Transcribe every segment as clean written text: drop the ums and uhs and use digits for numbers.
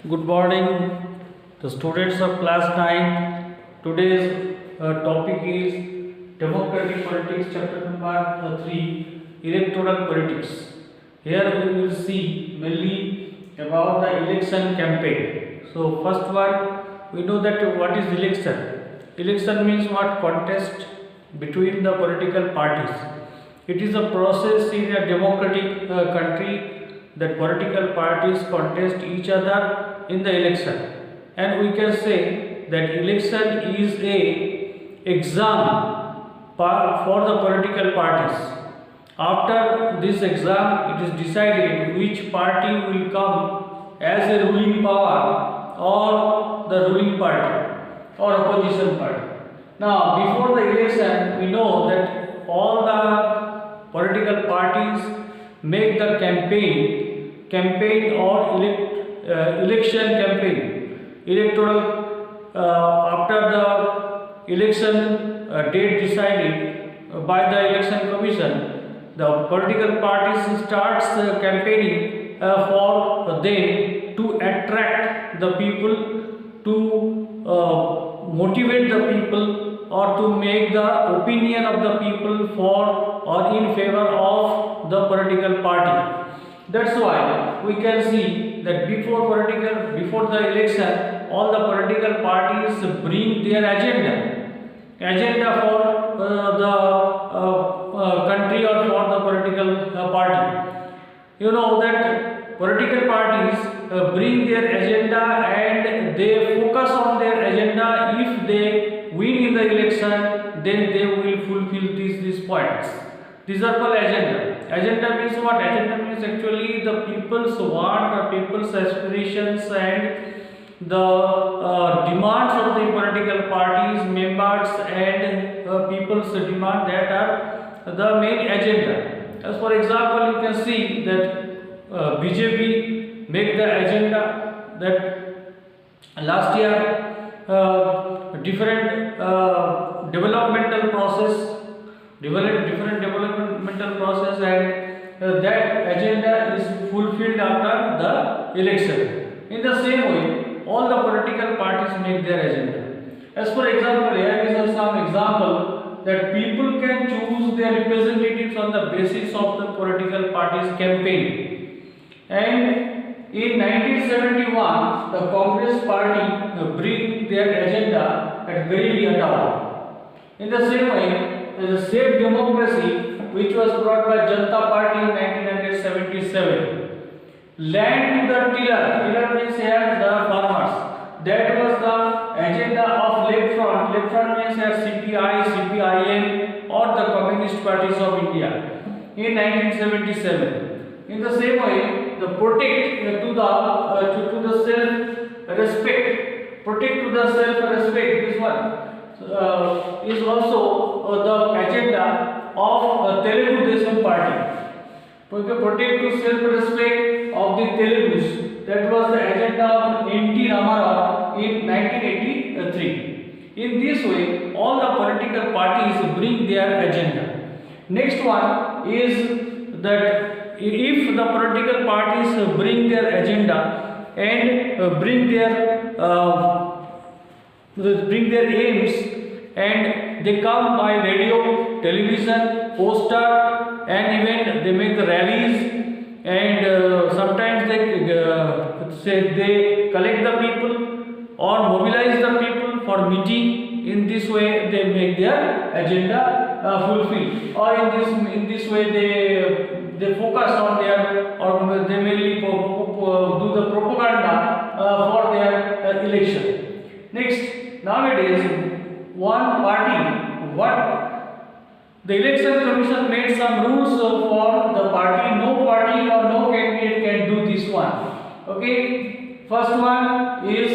Good morning, the students of class 9. Today's topic is Democratic Politics, chapter number 3, Electoral Politics. Here we will see mainly about the election campaign. So, first one, we know that what is election? Election means what? Contest between the political parties. It is a process in a democratic country that political parties contest each other in the election, and we can say that election is a exam for the political parties. After this exam, it is decided which party will come as a ruling power or the ruling party or opposition party. Now, before the election, we know that all the political parties make the campaign or election campaign, electoral. After the election date decided by the election commission, the political parties starts campaigning for them to attract the people, to motivate the people, or to make the opinion of the people for or in favor of the political party. That's why we can see that before the election, all the political parties bring their agenda for the country or for the political party. You know that political parties bring their agenda and they focus on their agenda. If they win in the election, then they will fulfill these points. These are called agenda. Agenda means what? Agenda means actually the people's want, the people's aspirations, and the demands of the political parties, members, and people's demand that are the main agenda. As for example, you can see that BJP make the agenda that last year different developmental process. Different developmental process, and that agenda is fulfilled after the election. In the same way, all the political parties make their agenda. As for example, here is some example that people can choose their representatives on the basis of the political party's campaign. And in 1971, the Congress party bring their agenda at Gareli Hatao. In the same way, the Safe Democracy, which was brought by Janata Party in 1977. Land to the tiller means here the farmers. That was the agenda of Left Front. Left Front means here CPI, CPIM, or the Communist Parties of India in 1977. In the same way, the protect to the self-respect. Protect to the self-respect. This one is also the agenda of Telugu Desam Party. Protect to self-respect of the Telugus. That was the agenda of N.T. Ramarao in 1983. In this way, all the political parties bring their agenda. Next one is that if the political parties bring their agenda and bring their aims, and they come by radio, television, poster, and even they make the rallies, and sometimes they collect the people or mobilize the people for meeting. In this way, they make their agenda fulfill, or in this way they focus on their, or they mainly do the propaganda for their election. Next, nowadays, one party, the election commission made some rules for the party. No party or no candidate can do this one. Okay, first one is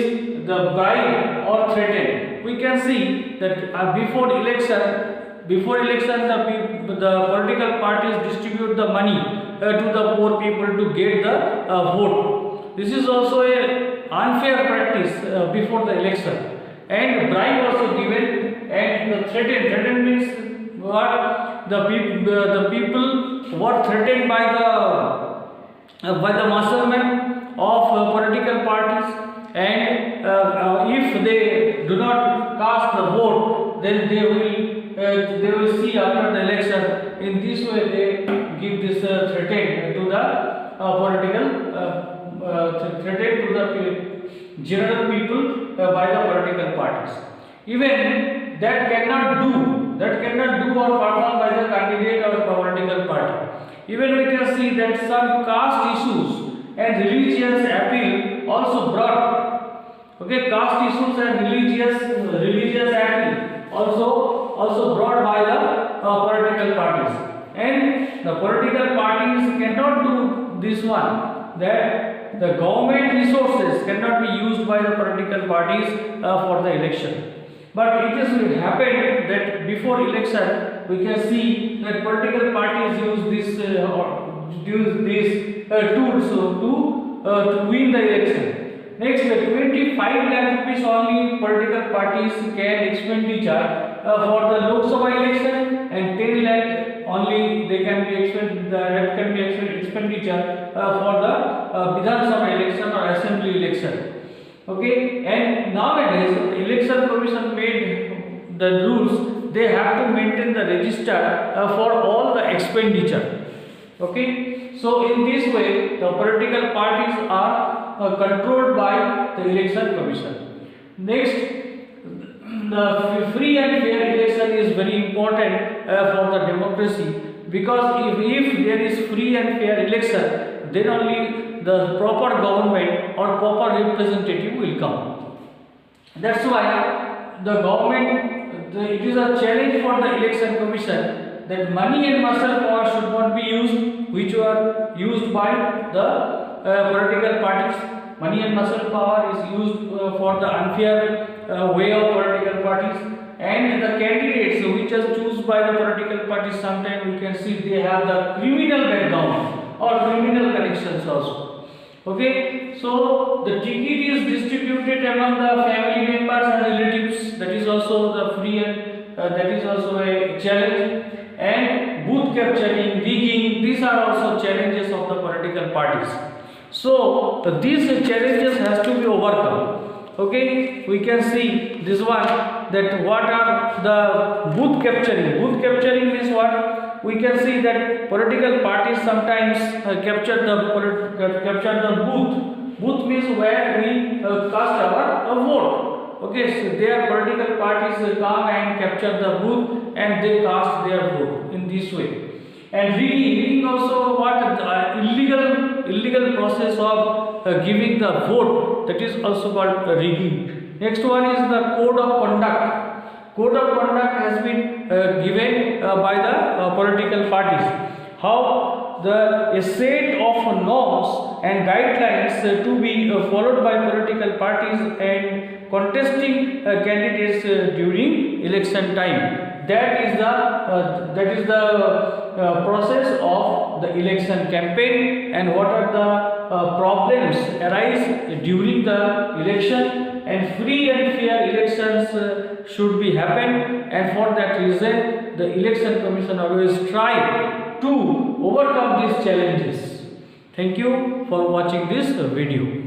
the bribe or threaten. We can see that before election, the political parties distribute the money to the poor people to get the vote. This is also a unfair practice before the election. And bribe also given, and the threaten means what? The people were threatened by the mastermen of political parties, then they will see after the election. In this way they give this threat to the political threat to the general people by the political parties. Even that cannot do or perform by the candidate or political party. Even we can see that some caste issues and religious appeal also brought. Okay, caste issues and religious appeal also brought by the political parties. And the political parties cannot do this one, that the government resources cannot be used by the political parties for the election. But it has happened that before election we can see that political parties use these tools to win the election. Next, 25 lakh rupees only political parties can expenditure for the Lok Sabha election, and 10 lakh only they can be expenditure for the Vidhan Sabha election or assembly election. Okay, and nowadays election commission made the rules, they have to maintain the register for all the expenditure. Okay, so in this way the political parties are controlled by the election commission. Next, the free and fair election is very important for the democracy, because if there is free and fair election, then only the proper government or proper representative will come. That's why the government, it is a challenge for the election commission that money and muscle power should not be used, which were used by the political parties. Money and muscle power is used for the unfair way of political parties, and the candidates which are chosen by the political parties, sometimes we can see they have the criminal background or criminal connections also. Okay, so the ticket is distributed among the family members and relatives. That is also the free and that is also a challenge. And booth capturing, rigging, these are also challenges of the political parties. So these challenges has to be overcome. Okay, we can see this one, that what are the booth capturing. Booth capturing is what? We can see that political parties sometimes capture the booth. Booth means where we cast our vote. Okay, so their political parties come and capture the booth and they cast their vote in this way. And rigging also what? Illegal process of giving the vote, that is also called rigging. Next one is the code of conduct. Code of conduct has been given by the political parties. How a set of norms and guidelines to be followed by political parties and contesting candidates during election time. That is the process of the election campaign, and what are the problems arise during the election. And free and fair elections should be happen, and for that reason the election commission always try to overcome these challenges. Thank you for watching this video.